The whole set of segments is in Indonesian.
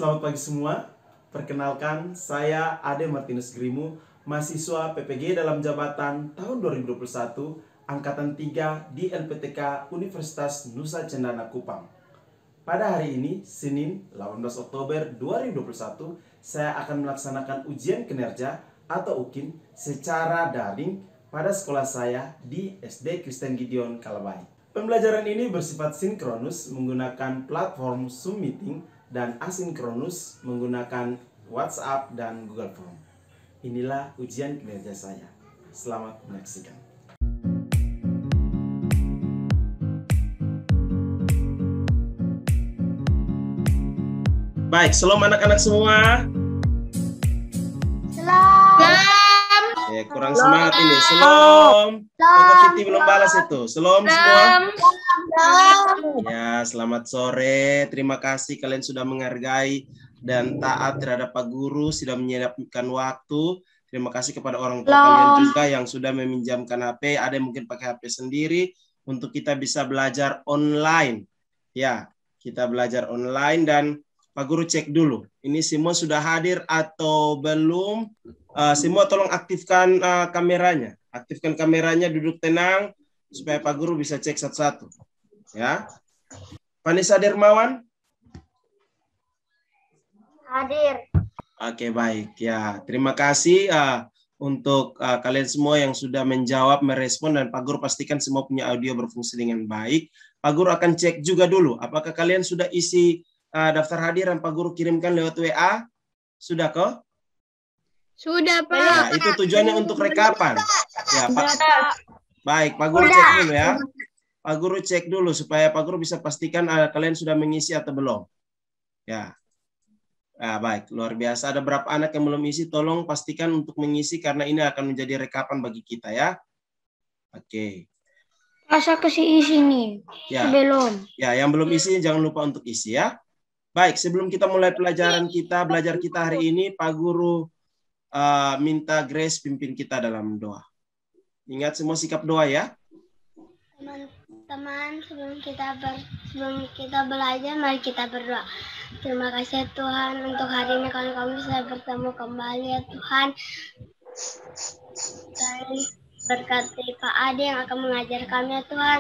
Selamat pagi semua. Perkenalkan, saya Ade Martinus Grimu, mahasiswa PPG dalam jabatan tahun 2021, angkatan 3 di LPTK Universitas Nusa Cendana Kupang. Pada hari ini, Senin 18 Oktober 2021, saya akan melaksanakan ujian kinerja atau UKIN secara daring pada sekolah saya di SD Kristen Gideon Kalabai. Pembelajaran ini bersifat sinkronus menggunakan platform Zoom Meeting dan asinkronus menggunakan WhatsApp dan Google Form. Inilah ujian kinerja saya. Selamat menyaksikan. Baik, shalom anak-anak semua. Kurang semangat ini. Shalom. Koko Siti belum balas itu. Shalom semua. Ya, selamat sore. Terima kasih kalian sudah menghargai dan taat terhadap Pak Guru, sudah menyiapkan waktu. Terima kasih kepada orang tua kalian juga yang sudah meminjamkan HP. Ada yang mungkin pakai HP sendiri untuk kita bisa belajar online. Ya, kita belajar online dan Pak Guru cek dulu. Ini semua sudah hadir atau belum? Semua tolong aktifkan kameranya. Aktifkan kameranya, duduk tenang supaya Pak Guru bisa cek satu-satu. Ya. Vanessa Dermawan? Hadir. Oke, baik. Ya, terima kasih untuk kalian semua yang sudah menjawab, merespon, dan Pak Guru pastikan semua punya audio berfungsi dengan baik. Pak Guru akan cek juga dulu apakah kalian sudah isi daftar hadir yang Pak Guru kirimkan lewat WA. Sudah kok? Sudah, Pak. Ya, itu tujuannya untuk rekapan. Ya, Pak. Baik, Pak Guru cek dulu ya. Pak Guru cek dulu supaya Pak Guru bisa pastikan kalian sudah mengisi atau belum. Ya. Nah, baik, luar biasa. Ada berapa anak yang belum isi? Tolong pastikan untuk mengisi karena ini akan menjadi rekapan bagi kita ya. Oke. Masa isi nih? Ya. Belum. Ya, yang belum isi jangan lupa untuk isi ya. Baik, sebelum kita mulai belajar kita hari ini, Pak Guru minta Grace pimpin kita dalam doa. Ingat semua sikap doa ya. Teman-teman, sebelum kita belajar, mari kita berdoa. Terima kasih Tuhan untuk hari ini kami bisa bertemu kembali ya Tuhan. Dan berkati Pak Ade yang akan mengajar kami ya Tuhan.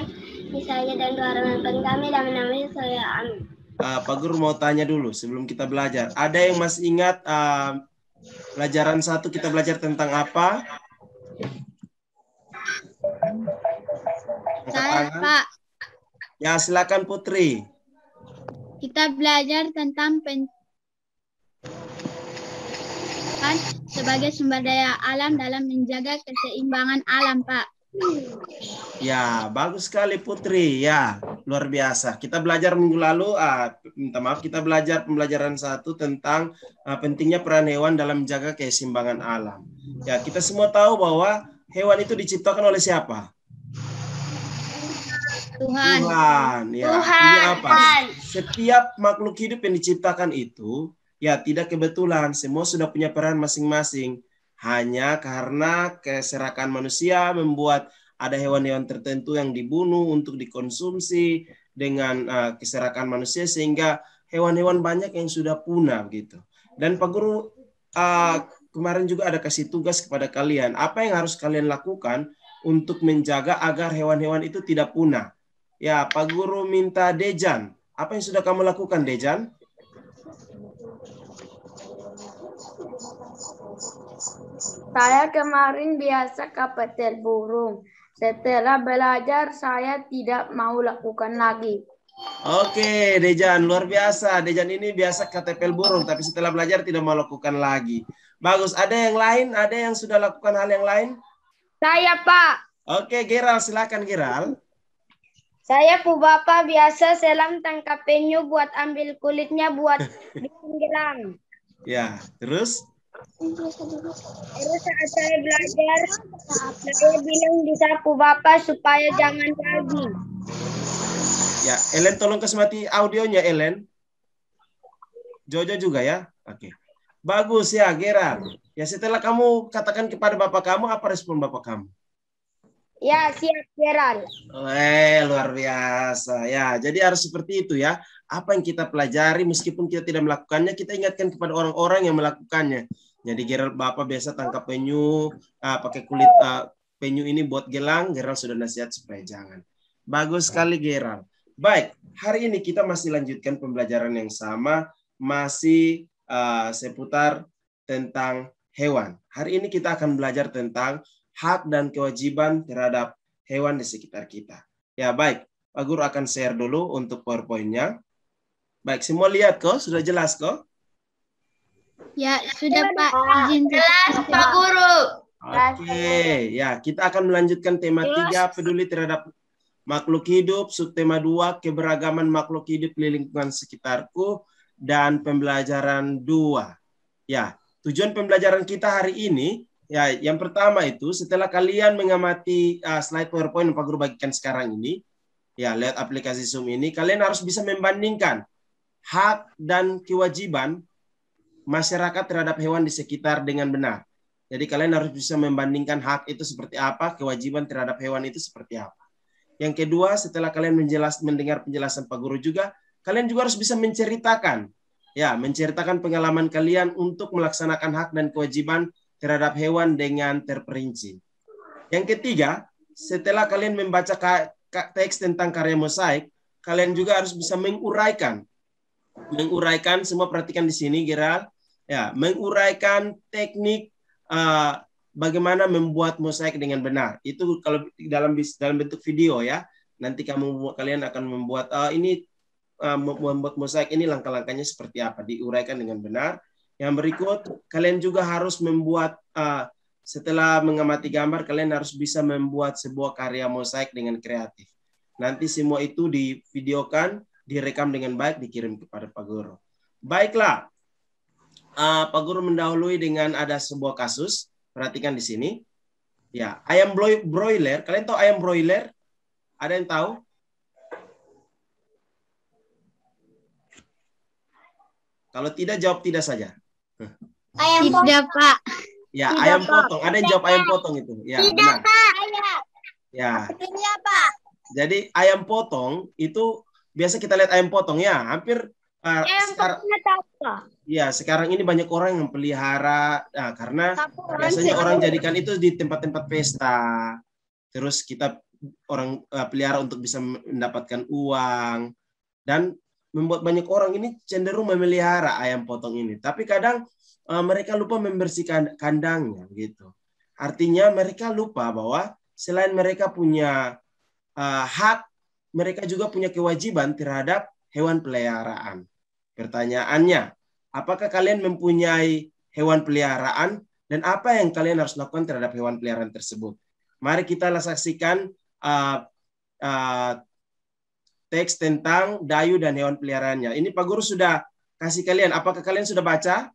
Misalnya dan doa renungan kami dan menamai saya amin. Pak Guru mau tanya dulu sebelum kita belajar. Ada yang masih ingat pelajaran 1 kita belajar tentang apa? Saya, Pak. Ya, silakan Putri. Kita belajar tentang sebagai sumber daya alam dalam menjaga keseimbangan alam, Pak. Ya, bagus sekali Putri. Ya, luar biasa. Kita belajar minggu lalu, minta maaf, kita belajar pembelajaran 1 tentang pentingnya peran hewan dalam menjaga keseimbangan alam. Ya, kita semua tahu bahwa hewan itu diciptakan oleh siapa? Tuhan. Ya, Tuhan. ini apa? Setiap makhluk hidup yang diciptakan itu, ya tidak kebetulan. Semua sudah punya peran masing-masing. Hanya karena keserakan manusia membuat ada hewan-hewan tertentu yang dibunuh untuk dikonsumsi dengan keserakan manusia sehingga hewan-hewan banyak yang sudah punah gitu. Dan Pak Guru kemarin juga ada kasih tugas kepada kalian. Apa yang harus kalian lakukan untuk menjaga agar hewan-hewan itu tidak punah? Ya, Pak Guru minta Dejan. Apa yang sudah kamu lakukan, Dejan? Saya kemarin biasa ke petel burung. Setelah belajar, saya tidak mau lakukan lagi. Oke, Dejan, luar biasa. Dejan ini biasa ke tepel burung, tapi setelah belajar tidak mau lakukan lagi. Bagus. Ada yang lain? Ada yang sudah lakukan hal yang lain? Saya, Pak. Oke, Geral, silakan Geral. Saya Bapak biasa selam tangkap penyu buat ambil kulitnya buat bikin gelang. Ya, terus? Terus saat saya belajar, saya bilang disapu Bapak supaya jangan lagi. Ya, Ellen tolong kasih mati audionya, Ellen. Jojo juga ya. Oke. Bagus ya, Geral. Ya, setelah kamu katakan kepada Bapak kamu, apa respon Bapak kamu? Ya, siap Geral. Luar biasa. Ya, jadi harus seperti itu ya. apa yang kita pelajari, meskipun kita tidak melakukannya, kita ingatkan kepada orang-orang yang melakukannya. Jadi Gerald Bapak biasa tangkap penyu, pakai kulit penyu ini buat gelang, Gerald sudah nasihat supaya jangan. Bagus sekali Gerald. Baik, hari ini kita masih lanjutkan pembelajaran yang sama, masih seputar tentang hewan. Hari ini kita akan belajar tentang hak dan kewajiban terhadap hewan di sekitar kita. Ya baik, Pak Guru akan share dulu untuk PowerPoint-nya. Baik, semua lihat kok? Sudah jelas kok? Ya, sudah Pak. Izin Jelas, Pak Guru. Oke, ya kita akan melanjutkan tema 3, peduli terhadap makhluk hidup, subtema 2, keberagaman makhluk hidup di lingkungan sekitarku, dan pembelajaran 2. Ya, tujuan pembelajaran kita hari ini, ya yang pertama itu setelah kalian mengamati slide PowerPoint yang Pak Guru bagikan sekarang ini, ya lihat aplikasi Zoom ini, kalian harus bisa membandingkan hak dan kewajiban masyarakat terhadap hewan di sekitar dengan benar. Jadi kalian harus bisa membandingkan hak itu seperti apa, kewajiban terhadap hewan itu seperti apa. Yang kedua, setelah kalian mendengar penjelasan Pak Guru juga, kalian juga harus bisa menceritakan pengalaman kalian untuk melaksanakan hak dan kewajiban terhadap hewan dengan terperinci. Yang ketiga, setelah kalian membaca teks tentang karya mosaik, kalian juga harus bisa menguraikan, semua perhatikan di sini Gerald, ya, menguraikan teknik bagaimana membuat mosaik dengan benar. Itu kalau dalam bentuk video ya. Nanti kalian akan membuat membuat mosaik ini langkah-langkahnya seperti apa, diuraikan dengan benar. Yang berikut, kalian juga harus membuat setelah mengamati gambar, kalian harus bisa membuat sebuah karya mosaik dengan kreatif. Nanti semua itu divideokan, direkam dengan baik, dikirim kepada Pak Guru. Baiklah, Pak Guru mendahului dengan ada sebuah kasus. Perhatikan di sini. Ya, ayam broiler. Kalian tahu ayam broiler? Ada yang tahu? Kalau tidak, jawab tidak saja. Ayam Tidak, Pak. Ya, ayam potong. Ada yang jawab ayam potong itu. Ya, benar. Ya. Iya, Pak. Jadi ayam potong itu biasa kita lihat ayam potong ya, hampir sekarang ini banyak orang yang pelihara karena biasanya orang jadikan itu di tempat-tempat pesta. Terus kita orang pelihara untuk bisa mendapatkan uang dan membuat banyak orang ini cenderung memelihara ayam potong ini. Tapi kadang mereka lupa membersihkan kandangnya gitu. Artinya mereka lupa bahwa selain mereka punya hak, mereka juga punya kewajiban terhadap hewan peliharaan. Pertanyaannya, apakah kalian mempunyai hewan peliharaan dan apa yang kalian harus lakukan terhadap hewan peliharaan tersebut? Mari kita saksikan teks tentang Dayu dan hewan peliharaannya. Ini Pak Guru sudah kasih kalian. Apakah kalian sudah baca?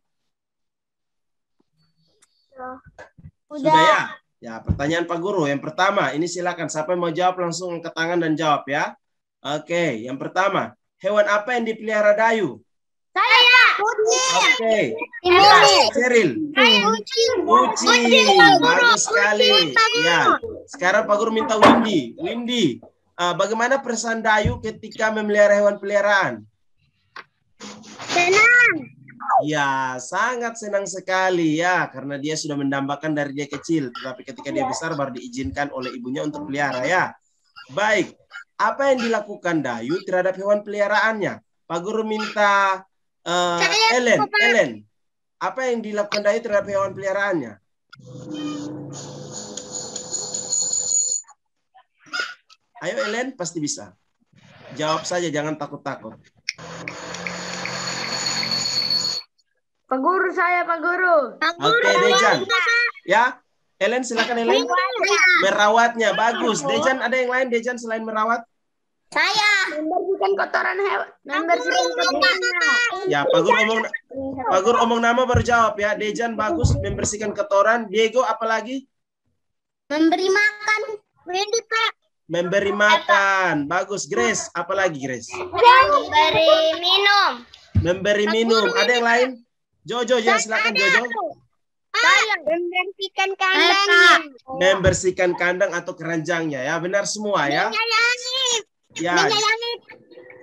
Sudah ya? Ya, pertanyaan Pak Guru. Yang pertama, ini silakan. Siapa yang mau jawab langsung angkat tangan dan jawab ya. Oke, yang pertama. Hewan apa yang dipelihara Dayu? Saya. Oke. Cheryl. Kucing. Bagus sekali. Ya. Sekarang Pak Guru minta Windy. Windy, bagaimana perasaan Dayu ketika memelihara hewan peliharaan? Senang. Ya, sangat senang sekali ya, karena dia sudah mendambakan dari dia kecil, tetapi ketika dia besar baru diizinkan oleh ibunya untuk pelihara ya. Baik, apa yang dilakukan Dayu terhadap hewan peliharaannya? Pak Guru minta Ellen, apa yang dilakukan Dayu terhadap hewan peliharaannya? Ayo Ellen, pasti bisa. Jawab saja, jangan takut-takut. Pak Guru, Pak Guru. Oke, Dejan. Ya, Ellen silakan Ellen. Merawatnya, bagus. Dejan, ada yang lain Dejan selain merawat? Saya. Membersihkan kotoran hewan. Membersihkan kotorannya. Ya, Pak Guru omong nama baru jawab ya. Dejan bagus, membersihkan kotoran. Diego apalagi? Memberi makan. Wendy, Pak. Memberi makan. Bagus. Grace, apalagi Grace? Memberi minum. Memberi minum. Ada yang lain? Jojo, ya silakan Jojo. Saya membersihkan kandangnya. Membersihkan kandang atau keranjangnya ya, benar semua ya. Menyayangi. Ya. Menyayangi.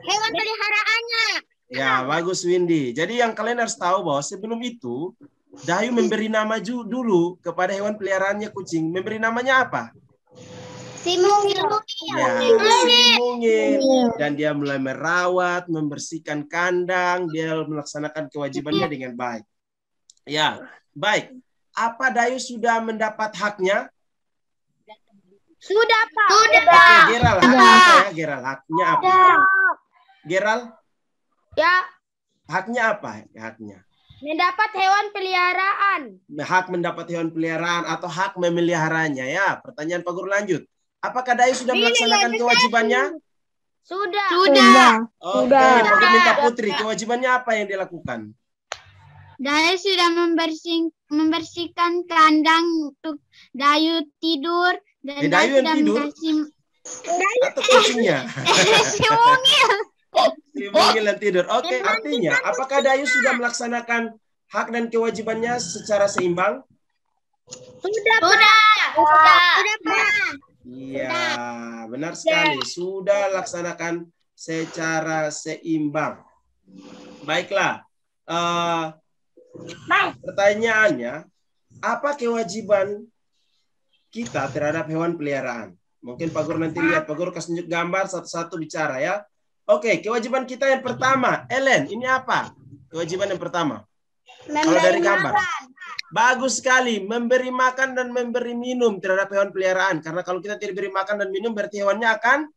Hewan peliharaannya. Ya, bagus Windy. Jadi yang kalian harus tahu bahwa sebelum itu Dayu memberi nama dulu kepada hewan peliharaannya kucing. Memberi namanya apa? Si Mungil. Ya, si Mungil. Dan dia mulai merawat, membersihkan kandang, dia melaksanakan kewajibannya dengan baik. Ya, baik. Apa Dayu sudah mendapat haknya? Sudah, Pak. Oke, Geral, haknya apa ya? Geral, haknya apa? Geral, Ya, haknya apa? Haknya. mendapat hewan peliharaan. Hak mendapat hewan peliharaan atau hak memeliharanya ya. Pertanyaan Pak Guru lanjut. Apakah Dayu sudah melaksanakan kewajibannya? Sudah. Oke, Pak Guru minta Putri, kewajibannya apa yang dilakukan? Dayu sudah membersihkan kandang untuk Dayu tidur dan Dayu yang tidur? Atau kucingnya? Si Mungil. Si Mungil yang tidur. Oke, artinya apakah Dayu sudah melaksanakan hak dan kewajibannya secara seimbang? Sudah. Iya, benar sekali. Sudah laksanakan secara seimbang. Baiklah. Pertanyaannya, apa kewajiban kita terhadap hewan peliharaan? Mungkin Pak Guru nanti lihat. Pak Guru kasih tunjuk gambar satu-satu bicara ya. Oke, kewajiban kita yang pertama. Ellen, ini apa? Kewajiban yang pertama. Kalau dari gambar. Bagus sekali. Memberi makan dan memberi minum terhadap hewan peliharaan. Karena kalau kita tidak beri makan dan minum, berarti hewannya akan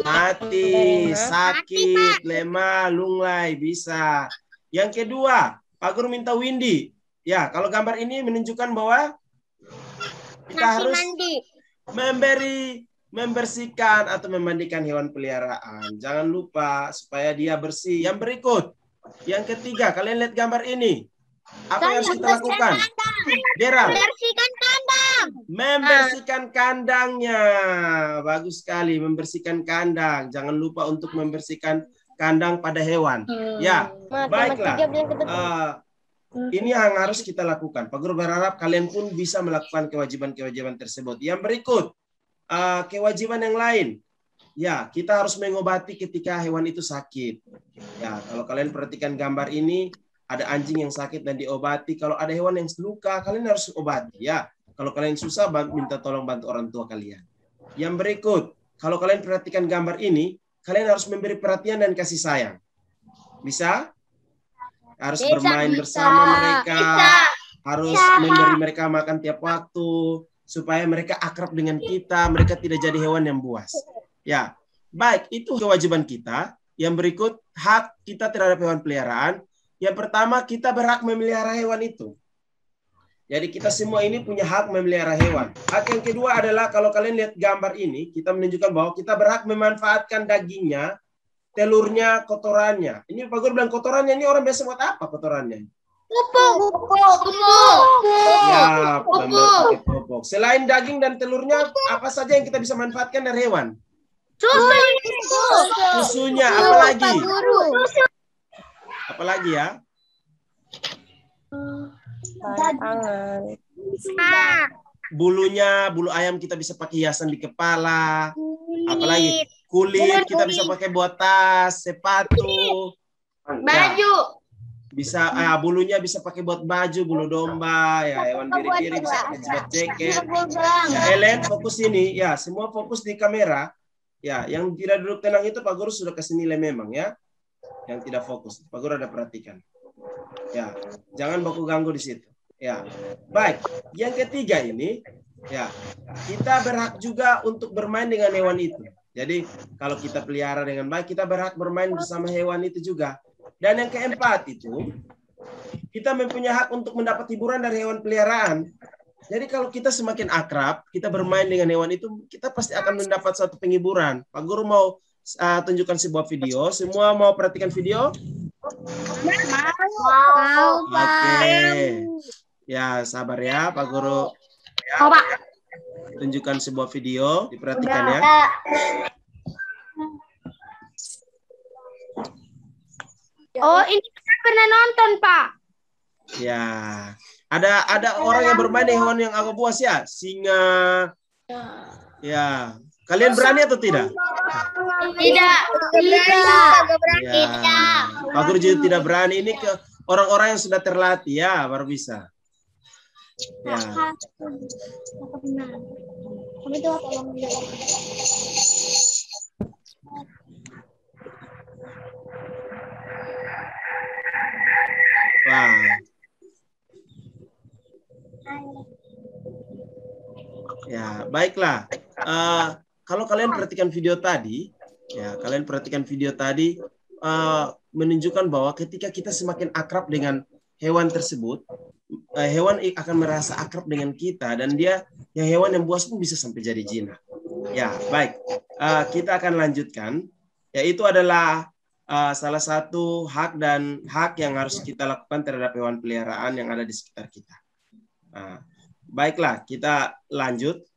mati, sakit, lemah, lunglai, bisa. Yang kedua, Pak Guru minta Windy. Ya, kalau gambar ini menunjukkan bahwa kita harus membersihkan atau memandikan hewan peliharaan. Jangan lupa supaya dia bersih. Yang berikut, yang ketiga, kalian lihat gambar ini. Apa yang harus kita lakukan? Geral. Bersihkan kandang. Membersihkan kandangnya. Bagus sekali, membersihkan kandang. Jangan lupa untuk membersihkan kandang pada hewan. Ya, baiklah. Ini yang harus kita lakukan. Pak Guru berharap kalian pun bisa melakukan kewajiban-kewajiban tersebut. Yang berikut, kewajiban yang lain. Ya, kita harus mengobati ketika hewan itu sakit. Ya, kalau kalian perhatikan gambar ini, ada anjing yang sakit dan diobati. Kalau ada hewan yang luka, kalian harus obati. Ya, kalau kalian susah, minta tolong bantu orang tua kalian. Yang berikut, kalau kalian perhatikan gambar ini, kalian harus memberi perhatian dan kasih sayang. Bisa? Harus bermain bersama mereka. Harus memberi mereka makan tiap waktu. Supaya mereka akrab dengan kita. Mereka tidak jadi hewan yang buas. Ya, baik. Itu kewajiban kita. Yang berikut, hak kita terhadap hewan peliharaan. Yang pertama, kita berhak memelihara hewan itu. Jadi kita semua ini punya hak memelihara hewan. Hak yang kedua adalah kalau kalian lihat gambar ini, kita menunjukkan bahwa kita berhak memanfaatkan dagingnya, telurnya, kotorannya. Ini Pak Guru bilang kotorannya, ini orang biasa buat apa kotorannya? Pupuk. Ya, pakai pupuk. Selain daging dan telurnya, apa saja yang kita bisa manfaatkan dari hewan? Susunya, apalagi? Apalagi ya? Bulunya, bulu ayam kita bisa pakai hiasan di kepala. Apalagi? Kulit kita bisa pakai buat tas, sepatu. Baju. Bisa bulunya bisa pakai buat baju, bulu domba, ya hewan biri-biri bisa pakai buat jaket. Ya, Ellen fokus ini, ya semua fokus di kamera. Ya, yang tidak duduk tenang itu Pak Guru sudah kasih nilai memang ya. Yang tidak fokus, Pak Guru ada perhatikan. Ya, jangan baku ganggu di situ. Ya, baik. Yang ketiga ini, ya kita berhak juga untuk bermain dengan hewan itu. Jadi kalau kita pelihara dengan baik, kita berhak bermain bersama hewan itu juga. Dan yang keempat itu, kita mempunyai hak untuk mendapat hiburan dari hewan peliharaan. Jadi kalau kita semakin akrab, kita bermain dengan hewan itu, kita pasti akan mendapat suatu penghiburan. Pak Guru mau tunjukkan sebuah video. Semua mau perhatikan video? Mau. Oke. Ya, sabar ya Pak Guru. Ya, tunjukkan sebuah video, diperhatikan ya. Oh, ini saya pernah nonton, Pak. Ya. Ada orang yang bermain dengan hewan yang agak buas ya? Singa. Ya. Kalian berani atau tidak? Tidak. Ya, Pak Guru juga tidak berani. Ini ke orang-orang yang sudah terlatih ya, baru bisa. Ya. Wah. Ya, baiklah. Kalau kalian perhatikan video tadi, ya, kalian perhatikan video tadi menunjukkan bahwa ketika kita semakin akrab dengan hewan tersebut, hewan akan merasa akrab dengan kita dan dia yang hewan yang buas pun bisa sampai jadi jinak. Ya, baik. Kita akan lanjutkan. Yaitu adalah salah satu hak yang harus kita lakukan terhadap hewan peliharaan yang ada di sekitar kita. Baiklah, kita lanjut.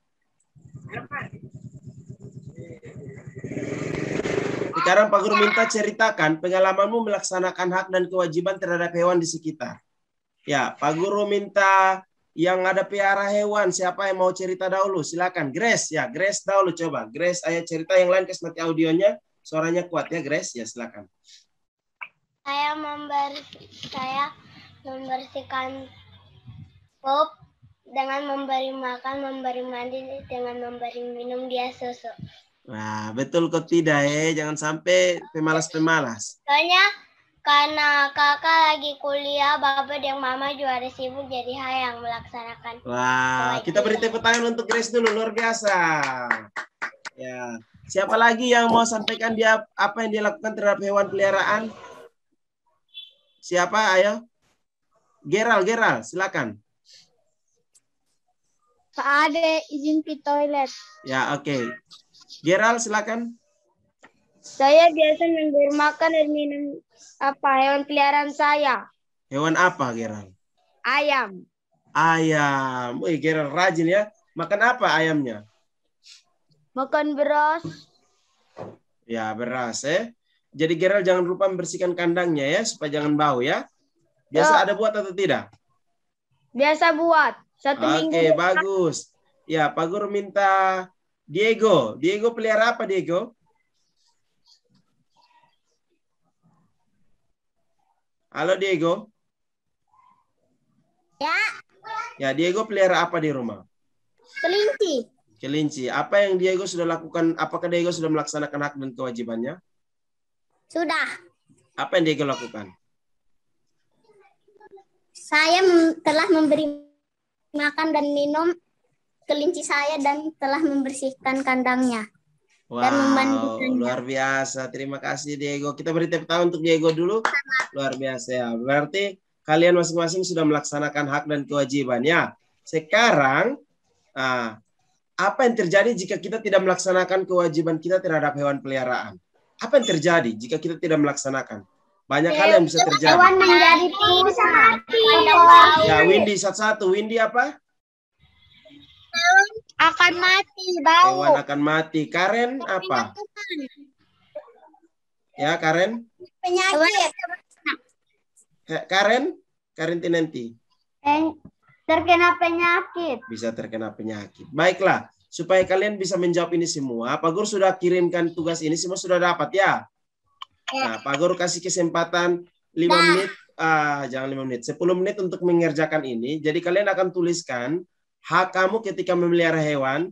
Sekarang Pak Guru minta ceritakan pengalamanmu melaksanakan hak dan kewajiban terhadap hewan di sekitar. Ya, Pak Guru minta yang ada pelihara hewan. Siapa yang mau cerita dahulu? Silakan. Grace, ya Grace dahulu coba. Grace, ayo cerita, yang lain kasih mati audionya. Suaranya kuat ya Grace, ya silakan. Saya membersihkan pup dengan memberi makan, memberi mandi, dengan memberi minum dia susu. Wah, betul kok tidak jangan sampai pemalas-pemalas. Soalnya karena kakak lagi kuliah, bapak dan mama juga ada sibuk, jadi saya yang melaksanakan. Wah, kita beri tepuk tangan untuk Grace dulu, luar biasa. Ya, siapa lagi yang mau sampaikan dia apa yang dia lakukan terhadap hewan peliharaan? Siapa? Ayo. Geral, silakan. Pak Ade, izin ke toilet. Ya, oke. Geral, silakan. Saya biasa memberi makan dan minum hewan peliharaan saya. Hewan apa, Geral? Ayam. Ayam. Wih, Geral rajin ya. Makan apa ayamnya? Makan beras. Ya, beras Jadi Geral jangan lupa membersihkan kandangnya ya, supaya jangan bau ya. Biasa ada buat atau tidak? Biasa buat. Minggu. Oke, bagus. Ya, Pak Guru minta Diego. Diego pelihara apa, Diego? Halo, Diego. Ya. Ya, Diego pelihara apa di rumah? Kelinci. Kelinci. Apa yang Diego sudah lakukan? Apakah Diego sudah melaksanakan hak dan kewajibannya? Sudah. Apa yang Diego lakukan? Saya telah memberi makan dan minum kelinci saya dan telah membersihkan kandangnya. Wow, dan memandikannya. Luar biasa. Terima kasih Diego. Kita beri tepuk tangan untuk Diego dulu. Luar biasa ya. Berarti kalian masing-masing sudah melaksanakan hak dan kewajibannya. Sekarang, apa yang terjadi jika kita tidak melaksanakan kewajiban kita terhadap hewan peliharaan? Apa yang terjadi jika kita tidak melaksanakan? Banyak hal yang bisa terjadi. Hewan menjadi pusat. Ya, Windy satu-satu. Windy apa? Akan mati, bau. Hewan akan mati. Karen apa? Ya, Karen. Penyakit. Karen Tinenti. Terkena penyakit. Bisa terkena penyakit. Baiklah, supaya kalian bisa menjawab ini semua, Pak Guru sudah kirimkan tugas ini, semua sudah dapat ya? Nah, Pak Guru kasih kesempatan 5 menit, jangan 5 menit, 10 menit untuk mengerjakan ini. Jadi kalian akan tuliskan hak kamu ketika memelihara hewan,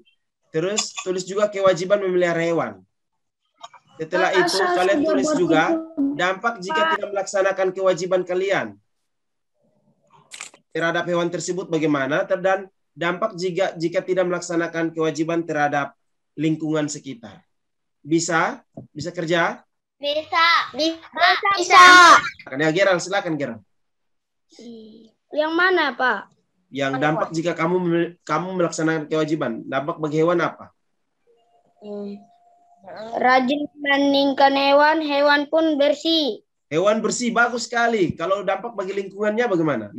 terus tulis juga kewajiban memelihara hewan. Setelah itu kalian tulis juga dampak jika tidak melaksanakan kewajiban kalian terhadap hewan tersebut bagaimana, dan dampak jika tidak melaksanakan kewajiban terhadap lingkungan sekitar. Bisa kerja? Bisa. Ya, Gerald, silakan Gerald. Yang mana, Pak? Yang dampak jika kamu melaksanakan kewajiban, dampak bagi hewan apa? Rajin membandingkan hewan pun bersih. Hewan bersih, bagus sekali. Kalau dampak bagi lingkungannya bagaimana?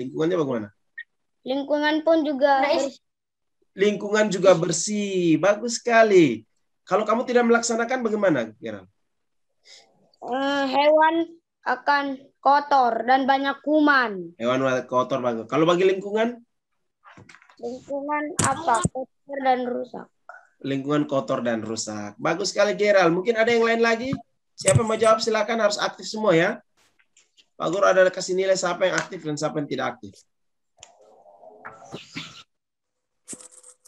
Lingkungan pun juga bersih. Lingkungan juga bersih, bagus sekali. Kalau kamu tidak melaksanakan bagaimana, Gerald? Hewan akan kotor dan banyak kuman. Hewan kotor banget. Kalau bagi lingkungan? Lingkungan apa? Kotor dan rusak. lingkungan kotor dan rusak. Bagus sekali Gerald. Mungkin ada yang lain lagi? Siapa yang mau jawab silakan, harus aktif semua ya. Pak Guru ada kasih nilai siapa yang aktif dan siapa yang tidak aktif.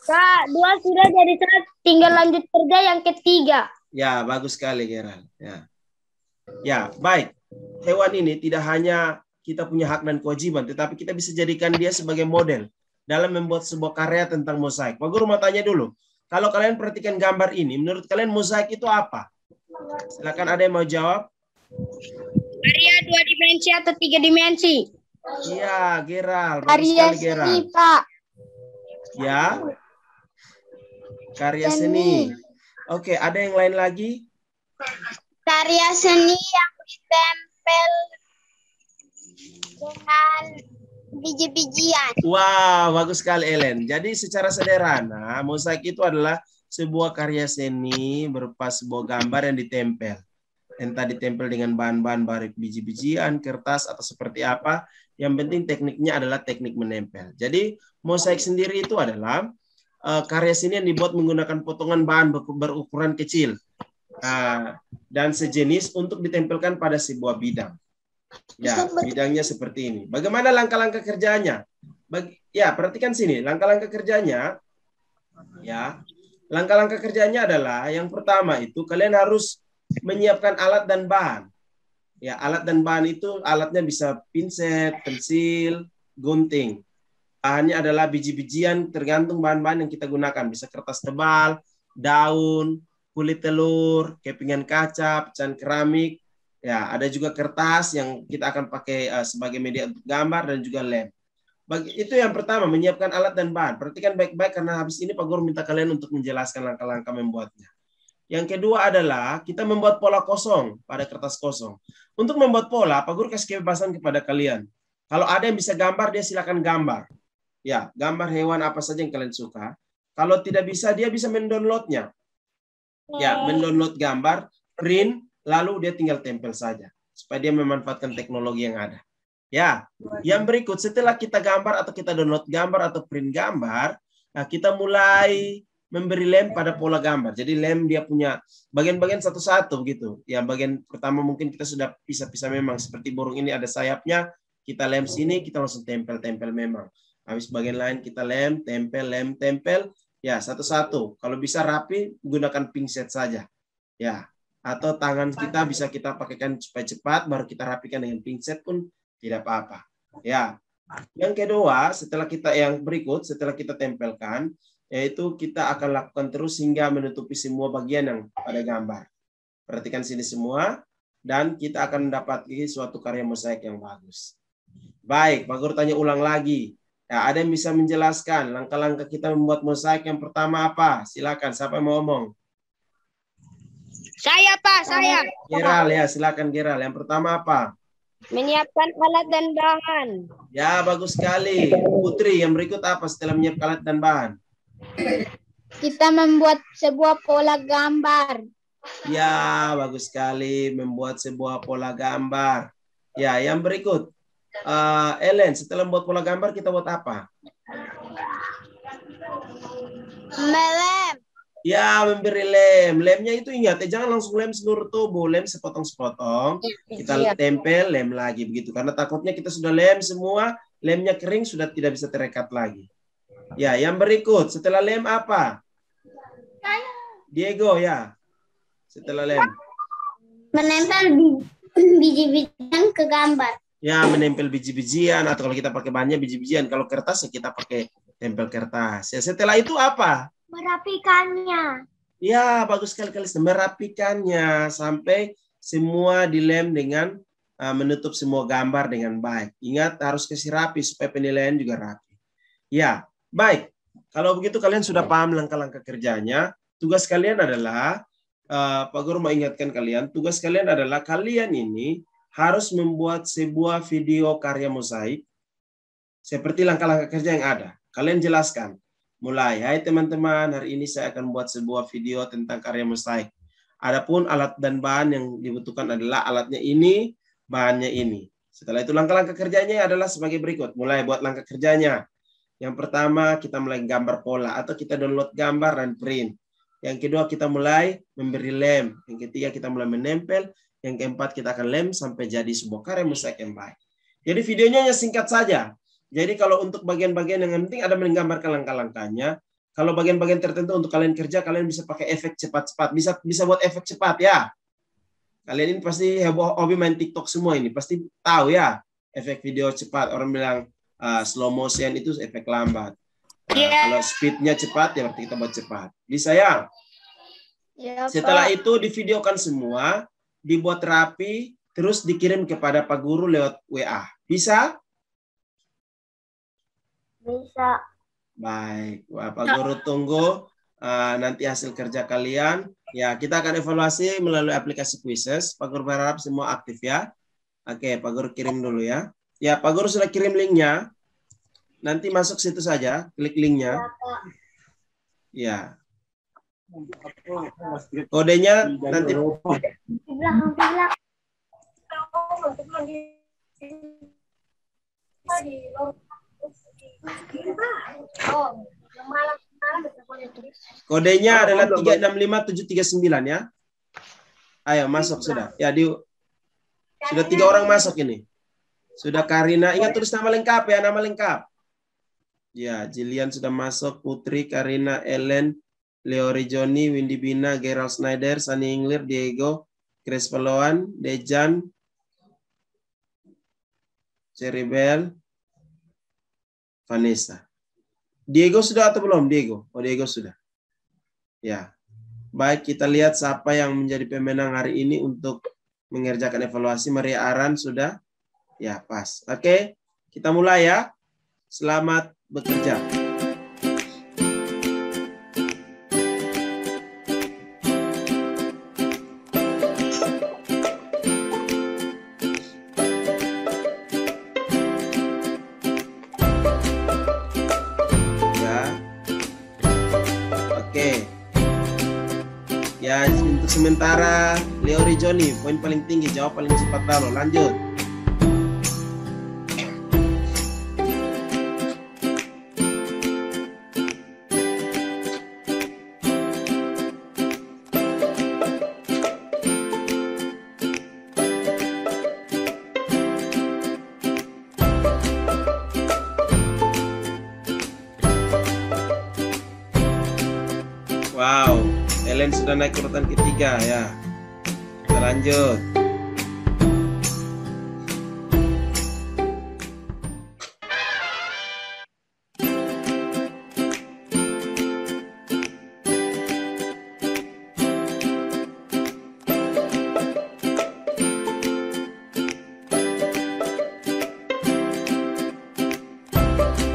Kak, 2 sudah jadi 1, tinggal lanjut kerja yang ketiga. Ya, bagus sekali Gerald. Ya, baik. Hewan ini tidak hanya kita punya hak dan kewajiban, tetapi kita bisa jadikan dia sebagai model dalam membuat sebuah karya tentang mozaik. Pak Guru mau tanya dulu. Kalau kalian perhatikan gambar ini, menurut kalian mozaik itu apa? Silakan, ada yang mau jawab? Karya 2 dimensi atau 3 dimensi? Iya, Gerald. Karya seni, Pak. Ya. Karya seni. Oke, ada yang lain lagi? Karya seni yang ditempel dengan biji-bijian. Wow, bagus sekali Ellen. Jadi secara sederhana, mozaik itu adalah sebuah karya seni berupa sebuah gambar yang ditempel. Entah ditempel dengan bahan-bahan barik biji-bijian, kertas, atau seperti apa. Yang penting tekniknya adalah teknik menempel. Jadi mozaik sendiri itu adalah karya seni yang dibuat menggunakan potongan bahan berukuran kecil dan sejenis untuk ditempelkan pada sebuah bidang. Ya, bidangnya seperti ini. Bagaimana langkah-langkah kerjanya? Ya, perhatikan sini. Langkah-langkah kerjanya, ya, langkah-langkah kerjanya adalah yang pertama itu kalian harus menyiapkan alat dan bahan. Ya, alat dan bahan itu alatnya bisa pinset, pensil, gunting. Bahannya adalah biji-bijian, tergantung bahan-bahan yang kita gunakan. Bisa kertas tebal, daun, kulit telur, kepingan kaca, pecahan keramik. Ya, ada juga kertas yang kita akan pakai sebagai media untuk gambar dan juga lem. Itu yang pertama, menyiapkan alat dan bahan. Perhatikan baik-baik karena habis ini Pak Guru minta kalian untuk menjelaskan langkah-langkah membuatnya. Yang kedua adalah kita membuat pola kosong pada kertas kosong. Untuk membuat pola, Pak Guru kasih kebebasan kepada kalian. Kalau ada yang bisa gambar, dia silakan gambar. Ya, gambar hewan apa saja yang kalian suka. Kalau tidak bisa, dia bisa mendownloadnya. Ya, mendownload gambar, print, lalu dia tinggal tempel saja supaya dia memanfaatkan teknologi yang ada. Ya, yang berikut setelah kita gambar atau kita download gambar atau print gambar, nah kita mulai memberi lem pada pola gambar. Jadi lem dia punya bagian-bagian satu-satu gitu. Ya, bagian pertama mungkin kita sudah pisah-pisah memang seperti burung ini ada sayapnya, kita lem sini, kita langsung tempel-tempel memang. Habis bagian lain kita lem, tempel. Ya, satu-satu. Kalau bisa rapi, gunakan pinset saja. Ya, atau tangan kita bisa kita pakaikan supaya cepat, baru kita rapikan dengan pinset pun tidak apa-apa. Ya, yang kedua, setelah kita tempelkan, yaitu kita akan lakukan terus hingga menutupi semua bagian yang pada gambar. Perhatikan sini semua, dan kita akan mendapatkan suatu karya mozaik yang bagus. Baik, Pak Guru tanya ulang lagi. Ya, ada yang bisa menjelaskan langkah-langkah kita membuat mozaik yang pertama apa? Silakan, siapa yang mau ngomong? Saya, Pak, saya. Gerald, ya, silakan Gerald. Yang pertama apa? Menyiapkan alat dan bahan. Ya, bagus sekali. Putri, yang berikut apa setelah menyiapkan alat dan bahan? Kita membuat sebuah pola gambar. Ya, bagus sekali. Membuat sebuah pola gambar. Ya, yang berikut. Ellen, setelah membuat pola gambar, kita buat apa? Melem. Ya, memberi lem. Lemnya itu ingat, jangan langsung lem seluruh tubuh. Lem sepotong-sepotong. Kita tempel, lem lagi. Begitu. Karena takutnya kita sudah lem semua, lemnya kering, sudah tidak bisa terekat lagi. Ya, yang berikut. Setelah lem apa? Diego, ya. Setelah lem. Menempel biji-bijian ke gambar. Ya, menempel biji-bijian. Atau kalau kita pakai bahannya biji-bijian. Kalau kertas, ya kita pakai tempel kertas. Ya, setelah itu apa? Merapikannya. Ya, bagus sekali. Merapikannya sampai semua dilem dengan menutup semua gambar dengan baik. Ingat, harus kasih rapi supaya penilaian juga rapi. Ya, baik. Kalau begitu kalian sudah paham langkah-langkah kerjanya. Tugas kalian adalah, Pak Guru mau ingatkan kalian, tugas kalian adalah kalian ini harus membuat sebuah video karya mozaik seperti langkah-langkah kerja yang ada. Kalian jelaskan. Mulai, hai teman-teman, hari ini saya akan buat sebuah video tentang karya mozaik. Adapun alat dan bahan yang dibutuhkan adalah alatnya ini, bahannya ini. Setelah itu langkah-langkah kerjanya adalah sebagai berikut. Mulai buat langkah kerjanya. Yang pertama kita mulai gambar pola atau kita download gambar dan print. Yang kedua kita mulai memberi lem. Yang ketiga kita mulai menempel. Yang keempat kita akan lem sampai jadi sebuah karya mosaik yang baik. Jadi videonya hanya singkat saja. Jadi kalau untuk bagian-bagian yang penting ada menggambarkan langkah-langkahnya. Kalau bagian-bagian tertentu untuk kalian kerja, kalian bisa pakai efek cepat-cepat. Bisa buat efek cepat ya. Kalian ini pasti heboh hobi main TikTok semua ini. Pasti tahu ya efek video cepat. Orang bilang slow motion itu efek lambat. Kalau speednya cepat ya berarti kita buat cepat. Bisa ya? Ya, Setelah Pak. itu divideokan semua, dibuat rapi, terus dikirim kepada Pak Guru lewat WA. Bisa? Bisa. Baik, wah, Pak Guru tunggu nanti hasil kerja kalian. Ya, kita akan evaluasi melalui aplikasi Quizzes. Pak Guru berharap semua aktif ya. Oke, Pak Guru kirim dulu ya. Ya, Pak Guru sudah kirim linknya. Nanti masuk situ saja, klik linknya. Ya. Kodenya nanti. Di belakang. Kodenya adalah 365739 ya. Ayo masuk sudah. Ya, sudah 3 orang masuk ini. Sudah Karina, ingat tulis nama lengkap ya, nama lengkap. Ya, Jillian sudah masuk, Putri, Karina, Ellen, Leori Joni, Windy Bina, Gerald Snyder, Sunny Inglir, Diego, Chris Peloan, Dejan, Ceribel, Vanessa. Diego sudah atau belum? Diego. Oh, Diego sudah. Ya. Baik, kita lihat siapa yang menjadi pemenang hari ini untuk mengerjakan evaluasi. Maria Aran sudah? Ya, pas. Oke, kita mulai ya. Selamat bekerja. Ya, untuk sementara Leori Joni poin paling tinggi, jawab paling cepat lalu. Lanjut. Wow. Ellen sudah naik urutan ketiga ya. Kita lanjut.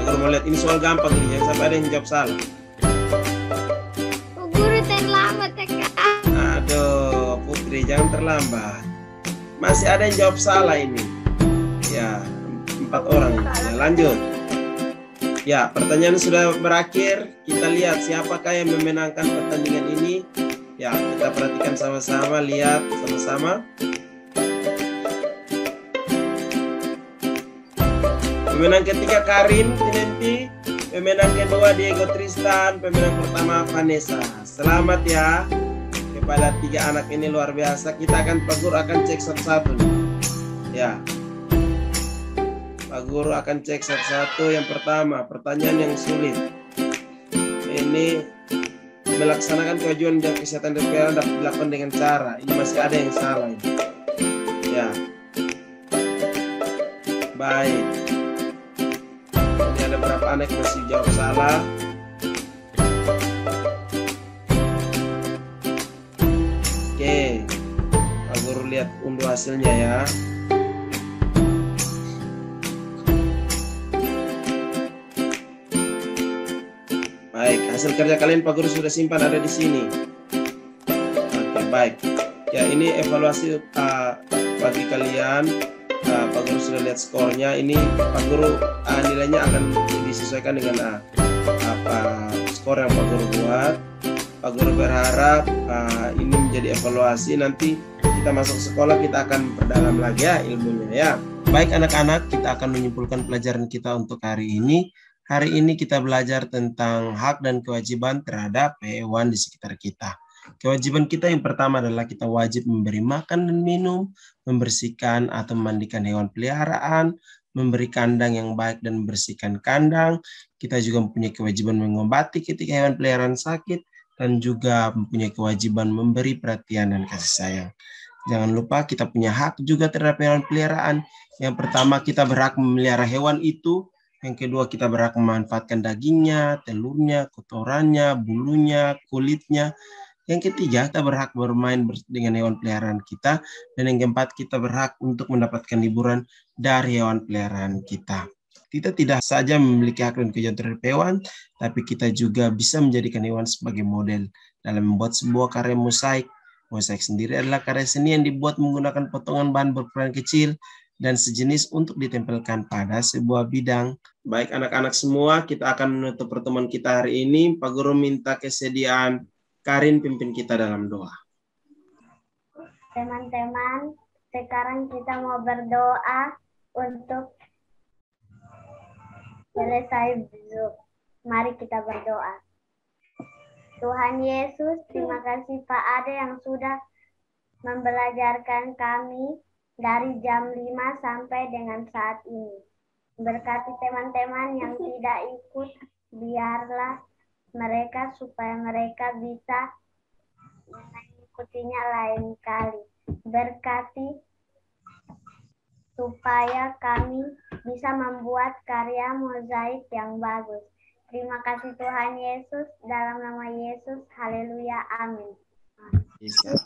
Kalau mau lihat ini soal gampang ini, jangan sampai ada yang jawab salah. Aduh, Putri jangan terlambat. Masih ada yang jawab salah ini. Ya, 4 orang. Ya, lanjut. Ya, pertanyaan sudah berakhir. Kita lihat siapakah yang memenangkan pertandingan ini. Ya, kita perhatikan sama-sama, lihat sama-sama. Pemenang ketiga Karin Tinenti, pemenang kedua Diego Tristan, pemenang pertama Vanessa. Selamat ya kepada 3 anak ini, luar biasa. Kita akan, Pak Guru akan cek satu-satu nih. Ya, Pak Guru akan cek satu-satu. Yang pertama, pertanyaan yang sulit. Ini melaksanakan kewajiban jam kesehatan RPL dapat dilakukan dengan cara. Ini masih ada yang salah ini. Ya, baik. Ini ada berapa anak masih jawab salah. Oke, Pak Guru lihat unduh hasilnya ya. Baik, hasil kerja kalian Pak Guru sudah simpan ada di sini. Oke, baik. Ya, ini evaluasi bagi kalian. Pak Guru sudah lihat skornya. Ini Pak Guru nilainya akan disesuaikan dengan apa skor yang Pak Guru buat. Pak Guru berharap ini menjadi evaluasi, nanti kita masuk sekolah kita akan perdalam lagi ya ilmunya ya. Baik anak-anak, kita akan menyimpulkan pelajaran kita untuk hari ini. Hari ini kita belajar tentang hak dan kewajiban terhadap hewan di sekitar kita. Kewajiban kita yang pertama adalah kita wajib memberi makan dan minum, membersihkan atau memandikan hewan peliharaan, memberi kandang yang baik dan membersihkan kandang. Kita juga mempunyai kewajiban mengobati ketika hewan peliharaan sakit, dan juga mempunyai kewajiban memberi perhatian dan kasih sayang. Jangan lupa kita punya hak juga terhadap hewan peliharaan. Yang pertama, kita berhak memelihara hewan itu. Yang kedua, kita berhak memanfaatkan dagingnya, telurnya, kotorannya, bulunya, kulitnya. Yang ketiga, kita berhak bermain dengan hewan peliharaan kita. Dan yang keempat, kita berhak untuk mendapatkan hiburan dari hewan peliharaan kita. Kita tidak saja memiliki hak dan kewajiban terhadap hewan, tapi kita juga bisa menjadikan hewan sebagai model dalam membuat sebuah karya mosaik. Mosaik sendiri adalah karya seni yang dibuat menggunakan potongan bahan berukuran kecil dan sejenis untuk ditempelkan pada sebuah bidang. Baik anak-anak semua, kita akan menutup pertemuan kita hari ini. Pak Guru minta kesediaan Karin pimpin kita dalam doa. Teman-teman, sekarang kita mau berdoa untuk selesai Zoom. Mari kita berdoa. Tuhan Yesus, terima kasih Pak Ade yang sudah membelajarkan kami dari jam 5 sampai dengan saat ini. Berkati teman-teman yang tidak ikut, biarlah mereka supaya mereka bisa mengikutinya lain kali. Berkati supaya kami bisa membuat karya mozaik yang bagus. Terima kasih Tuhan Yesus, dalam nama Yesus, haleluya, amin.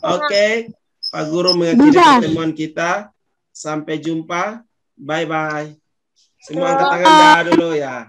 Oke, Pak Guru mengakhiri pertemuan kita. Sampai jumpa, bye-bye. Semua angkat tangan dah dulu ya.